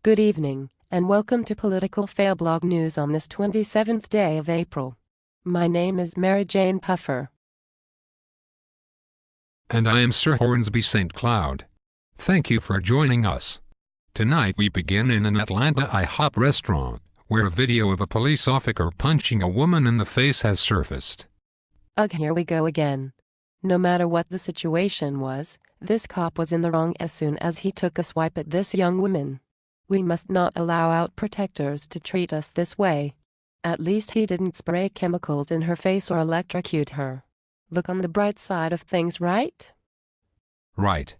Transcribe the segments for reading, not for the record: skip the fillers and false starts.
Good evening, and welcome to Political Failblog News on this 27th day of April. My name is Mary Jane Puffer. And I am Sir Hornsby St. Cloud. Thank you for joining us. Tonight we begin in an Atlanta IHOP restaurant, where a video of a police officer punching a woman in the face has surfaced. Ugh, here we go again. No matter what the situation was, this cop was in the wrong as soon as he took a swipe at this young woman. We must not allow out protectors to treat us this way. At least he didn't spray chemicals in her face or electrocute her. Look on the bright side of things, right? Right.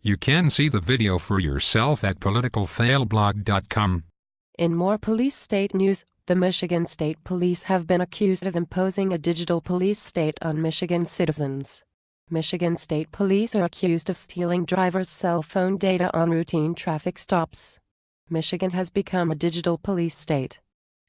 You can see the video for yourself at politicalfailblog.com. In more police state news, the Michigan State Police have been accused of imposing a digital police state on Michigan citizens. Michigan State Police are accused of stealing drivers' cell phone data on routine traffic stops. Michigan has become a digital police state.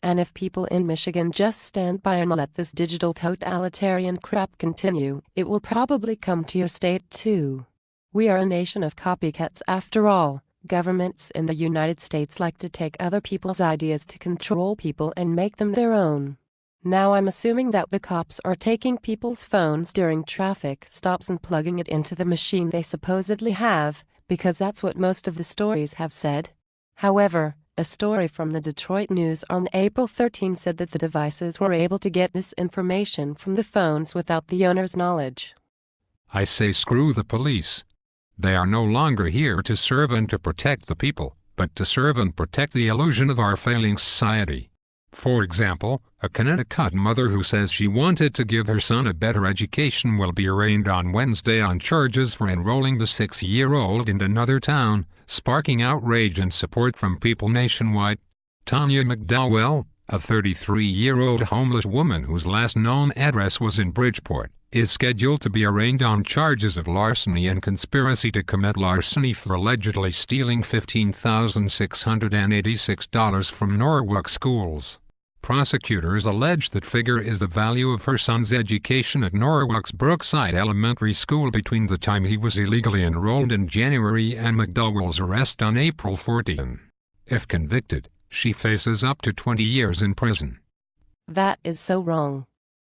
And if people in Michigan just stand by and let this digital totalitarian crap continue, it will probably come to your state too. We are a nation of copycats after all. Governments in the United States like to take other people's ideas to control people and make them their own. Now I'm assuming that the cops are taking people's phones during traffic stops and plugging it into the machine they supposedly have, because that's what most of the stories have said. However, a story from the Detroit News on April 13 said that the devices were able to get this information from the phones without the owner's knowledge. I say screw the police. They are no longer here to serve and to protect the people, but to serve and protect the illusion of our failing society. For example, a Connecticut mother who says she wanted to give her son a better education will be arraigned on Wednesday on charges for enrolling the 6-year-old in another town, sparking outrage and support from people nationwide. Tanya McDowell, a 33-year-old homeless woman whose last known address was in Bridgeport, is scheduled to be arraigned on charges of larceny and conspiracy to commit larceny for allegedly stealing $15,686 from Norwalk schools. Prosecutors allege that figure is the value of her son's education at Norwalk's Brookside Elementary School between the time he was illegally enrolled in January and McDowell's arrest on April 14. If convicted, she faces up to 20 years in prison. That is so wrong.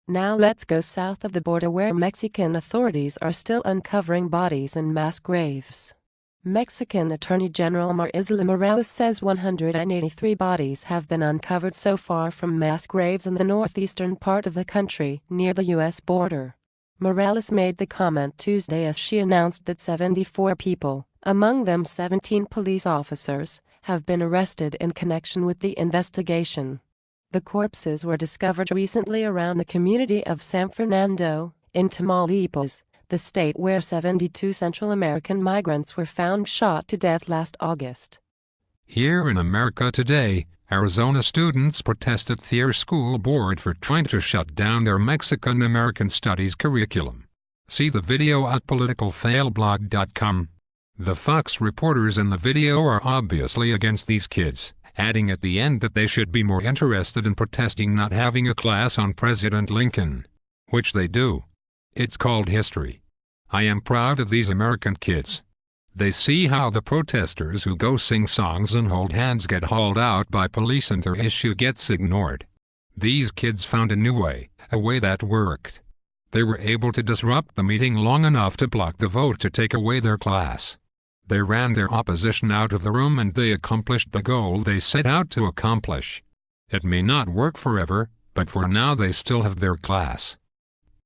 Now let's go south of the border where Mexican authorities are still uncovering bodies in mass graves. Mexican Attorney General Marisela Morales says 183 bodies have been uncovered so far from mass graves in the northeastern part of the country, near the U.S. border. Morales made the comment Tuesday as she announced that 74 people, among them 17 police officers, have been arrested in connection with the investigation. The corpses were discovered recently around the community of San Fernando, in Tamaulipas, the state where 72 Central American migrants were found shot to death last August. Here in America today, Arizona students protested their school board for trying to shut down their Mexican-American studies curriculum. See the video at politicalfailblog.com. The Fox reporters in the video are obviously against these kids, adding at the end that they should be more interested in protesting not having a class on President Lincoln. Which they do. It's called history. I am proud of these American kids. They see how the protesters who go sing songs and hold hands get hauled out by police and their issue gets ignored. These kids found a new way, a way that worked. They were able to disrupt the meeting long enough to block the vote to take away their class. They ran their opposition out of the room and they accomplished the goal they set out to accomplish. It may not work forever, but for now they still have their class.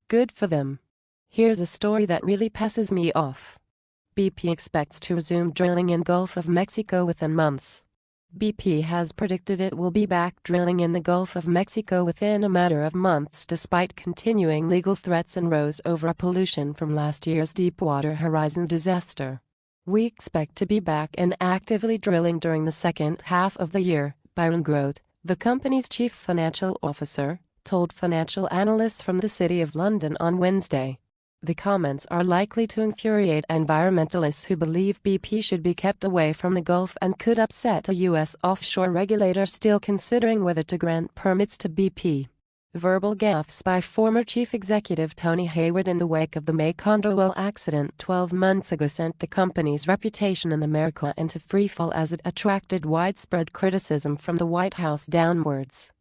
Good for them. Here's a story that really passes me off. BP expects to resume drilling in Gulf of Mexico within months. BP has predicted it will be back drilling in the Gulf of Mexico within a matter of months despite continuing legal threats and rows over pollution from last year's Deepwater Horizon disaster. We expect to be back and actively drilling during the second half of the year, Byron Grote, the company's chief financial officer, told financial analysts from the City of London on Wednesday. The comments are likely to infuriate environmentalists who believe BP should be kept away from the Gulf and could upset a U.S. offshore regulator still considering whether to grant permits to BP. Verbal gaffes by former chief executive Tony Hayward in the wake of the Macondo oil accident 12 months ago sent the company's reputation in America into freefall as it attracted widespread criticism from the White House downwards.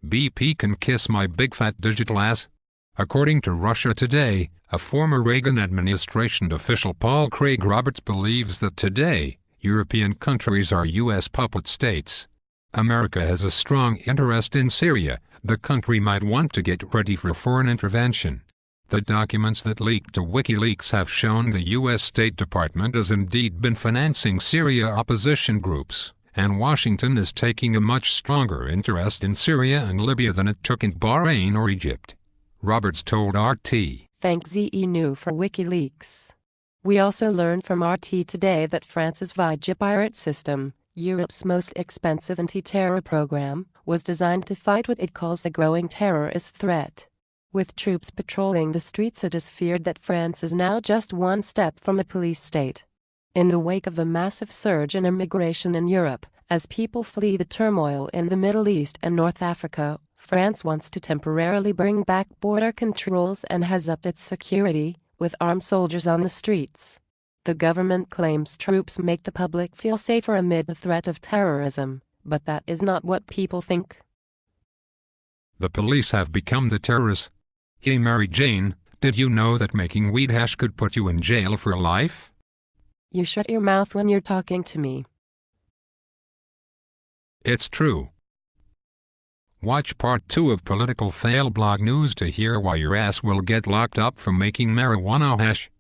BP can kiss my big fat digital ass. According to Russia Today, a former Reagan administration official, Paul Craig Roberts, believes that today, European countries are U.S. puppet states. America has a strong interest in Syria. The country might want to get ready for foreign intervention. The documents that leaked to WikiLeaks have shown the U.S. State Department has indeed been financing Syria opposition groups, and Washington is taking a much stronger interest in Syria and Libya than it took in Bahrain or Egypt. Roberts told RT. Thanks ZENU for WikiLeaks. We also learned from RT today that France's Vigipirate system, Europe's most expensive anti-terror program, was designed to fight what it calls the growing terrorist threat. With troops patrolling the streets, it is feared that France is now just one step from a police state. In the wake of a massive surge in immigration in Europe, as people flee the turmoil in the Middle East and North Africa, France wants to temporarily bring back border controls and has upped its security, with armed soldiers on the streets. The government claims troops make the public feel safer amid the threat of terrorism, but that is not what people think. The police have become the terrorists. Hey Mary Jane, did you know that making weed hash could put you in jail for life? You shut your mouth when you're talking to me. It's true. Watch part 2 of Political Fail Blog News to hear why your ass will get locked up for making marijuana hash.